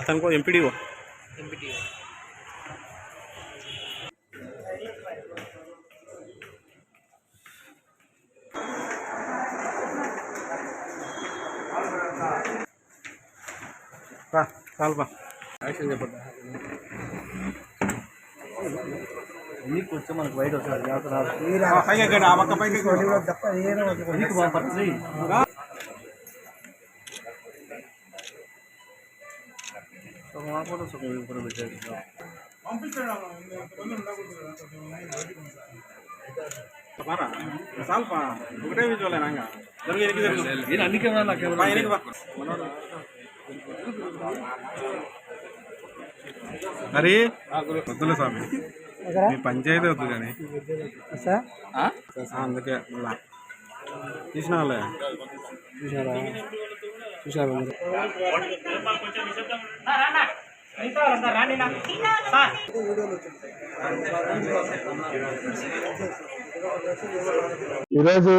అతను ఎంపీడీఓ చాలు యాక్షన్ చెప్పండి. కొంచెం మనకు బయట వస్తుంది చాలుపా ఒకటే విజువలేనా అన్ని కెమెరా అరే వద్దులే స్వామి మీ పంచాయతీ వద్దు కానీ అందుకే మళ్ళా తీసిన వాళ్ళే చూసారు. ఈరోజు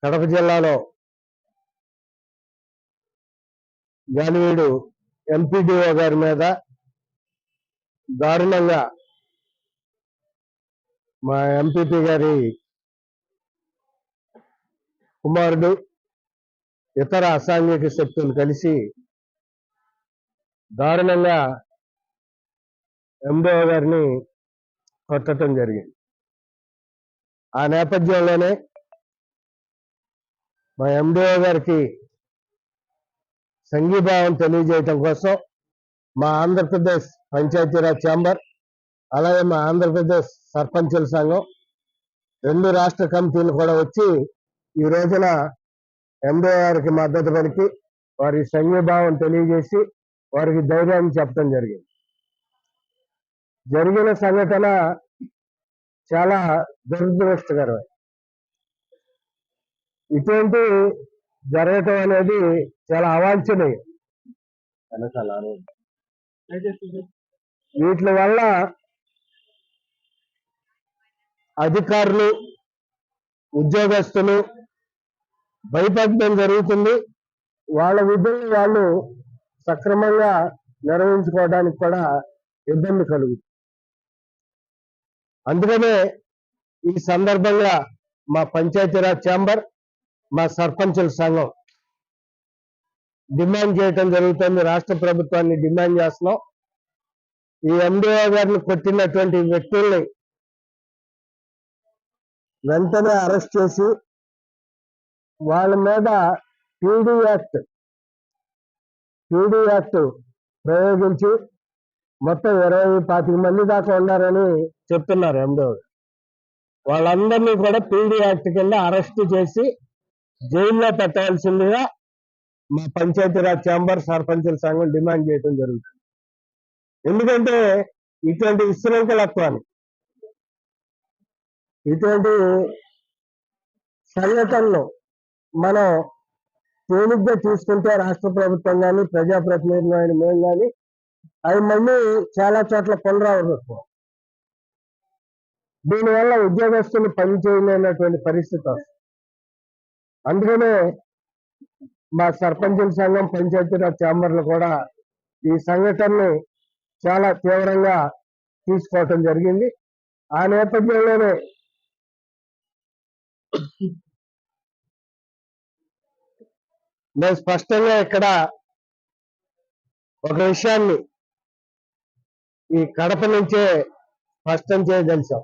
కడప జిల్లాలో గాలివీడు ఎంపీడీఓ గారి మీద దారుణంగా మా ఎంపీపీ గారి కుమారుడు ఇతర అసాంఘిక శక్తులు కలిసి దారుణంగా ఎండీఓ గారిని కొట్టడం జరిగింది. ఆ నేపథ్యంలోనే మా ఎండీఓ గారికి సంఘీభావం తెలియజేయటం కోసం మా ఆంధ్రప్రదేశ్ పంచాయతీరాజ్ ఛాంబర్ అలాగే మా ఆంధ్రప్రదేశ్ సర్పంచుల సంఘం 2 రాష్ట్ర కమిటీలు కూడా వచ్చి ఈ రోజున ఎండీఓ గారికి మద్దతు పలికి వారి సంఘీభావం తెలియజేసి వారికి ధైర్యాన్ని చెప్పడం జరిగింది. జరిగిన సంఘటన చాలా దురదృష్టకరం. ఇటువంటి జరగటం అనేది చాలా అవాంఛనీయం. వీటి వల్ల అధికారులు ఉద్యోగస్తులు భయపడడం జరుగుతుంది. వాళ్ళ విధులు వాళ్ళు సక్రమంగా నిర్వహించుకోవడానికి కూడా ఇబ్బంది కలుగుతుంది. అందుకనే ఈ సందర్భంగా మా పంచాయతీరాజ్ ఛాంబర్ మా సర్పంచుల సంఘం డిమాండ్ చేయటం జరుగుతుంది. రాష్ట్ర ప్రభుత్వాన్ని డిమాండ్ చేస్తున్నాం. ఈ ఎండీఓ గారిని కొట్టినటువంటి వ్యక్తుల్ని వెంటనే అరెస్ట్ చేసి వాళ్ళ మీద పీడీ యాక్ట్ ప్రయోగించి మొత్తం 20-25 మంది దాకా ఉన్నారని చెప్తున్నారు ఎండీఓ. వాళ్ళందరినీ కూడా పీడీ యాక్ట్ కింద అరెస్ట్ చేసి జైల్లో పెట్టాల్సిందిగా మా పంచాయతీరాజ్ ఛాంబర్ సర్పంచుల సంఘం డిమాండ్ చేయడం జరుగుతుంది. ఎందుకంటే ఇటువంటి విశృంఖలత్వాన్ని ఇటువంటి సంఘటనలు మనం తేలిగ్గా తీసుకుంటే రాష్ట్ర ప్రభుత్వం కానీ ప్రజాప్రతినిధులు అయిన మేము కానీ అవి మళ్ళీ చాలా చోట్ల పునరావృతం. దీనివల్ల ఉద్యోగస్తులు పనిచేయలేనటువంటి పరిస్థితి వస్తుంది. అందుకనే మా సర్పంచుల సంఘం పంచాయతీరాజ్ ఛాంబర్లు కూడా ఈ సంఘటనని చాలా తీవ్రంగా తీసుకోవటం జరిగింది. ఆ నేపథ్యంలోనే మేము స్పష్టంగా ఇక్కడ ఒక విషయాన్ని ఈ కడప నుంచే స్పష్టం చేయదలిచాం.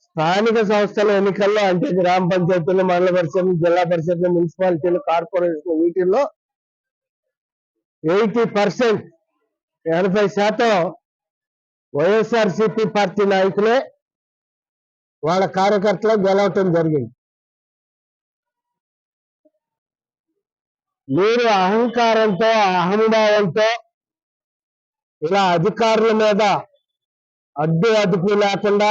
స్థానిక సంస్థల ఎన్నికల్లో అంటే గ్రామ పంచాయతీలు, మండల పరిషత్లు, జిల్లా పరిషత్లు, మున్సిపాలిటీలు, కార్పొరేషన్ వీటిల్లో 80% వైఎస్ఆర్సీపీ పార్టీ నాయకులే వాళ్ళ కార్యకర్తలు గెలవటం జరిగింది. మీరు అహంకారంతో అహంభావంతో ఇలా అధికారుల మీద అదుపు లేకుండా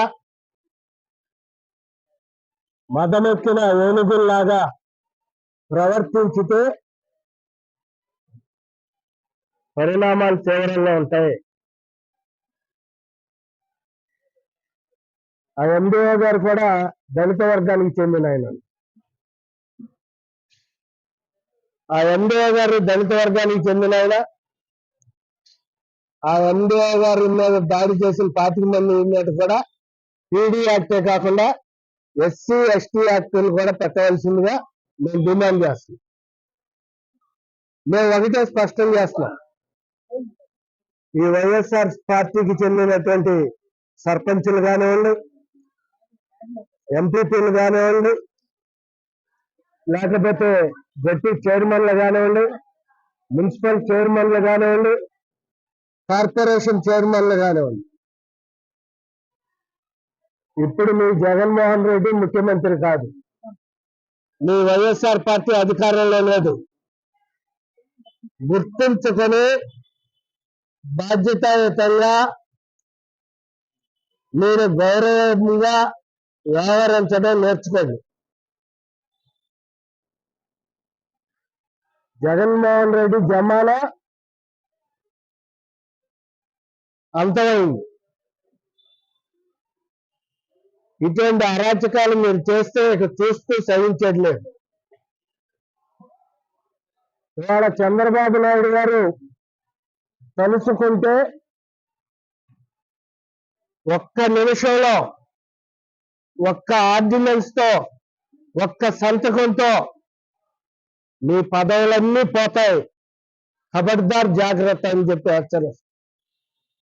మదమెక్కిన ఏనుగుల్లాగా ప్రవర్తించితే పరిణామాలు తీవ్రంగా ఉంటాయి. ఆ ఎండీఓ గారు కూడా దళిత వర్గానికి చెందిన ఆయన. ఆ ఎండిఓ గారు దళిత వర్గానికి చెందిన ఆయన. ఆ ఎండిఓ గారి మీద దాడి చేసిన 25 మంది మీద కూడా పీడీ యాక్టే కాకుండా ఎస్సీ ఎస్టీ యాక్టులు కూడా పెట్టవలసిందిగా మేము డిమాండ్ చేస్తున్నాం. మేము ఒకటే స్పష్టం చేస్తున్నాం, ఈ వైఎస్ఆర్ పార్టీకి చెందినటువంటి సర్పంచులు కానివ్వండి, ఎంపీపీలు కానివ్వండి, లేకపోతే జడ్పీ చైర్మన్లు కానివ్వండి, మున్సిపల్ చైర్మన్లు కానివ్వండి, కార్పొరేషన్ చైర్మన్లు కానివ్వండి, ఇప్పుడు మీ జగన్మోహన్ రెడ్డి ముఖ్యమంత్రి కాదు, మీ వైఎస్ఆర్ పార్టీ అధికారంలో లేదు. గుర్తించుకొని బాధ్యతాయుతంగా మీరు గౌరవంగా వ్యవహరించడం నేర్చుకోండి. జగన్మోహన్ రెడ్డి జమానా అంతమైంది. ఇటువంటి అరాచకాలు మీరు చేస్తే ఇక చూస్తూ సహించట్లేదు. ఇవాళ చంద్రబాబు నాయుడు గారు తలుచుకుంటే ఒక్క నిమిషంలో, ఒక్క ఆర్డినెన్స్ తో, ఒక్క సంతకంతో మీ పదవులన్నీ పోతాయి. ఖబర్దార్ జాగ్రత్త అని చెప్పి హెచ్చరిస్తారు.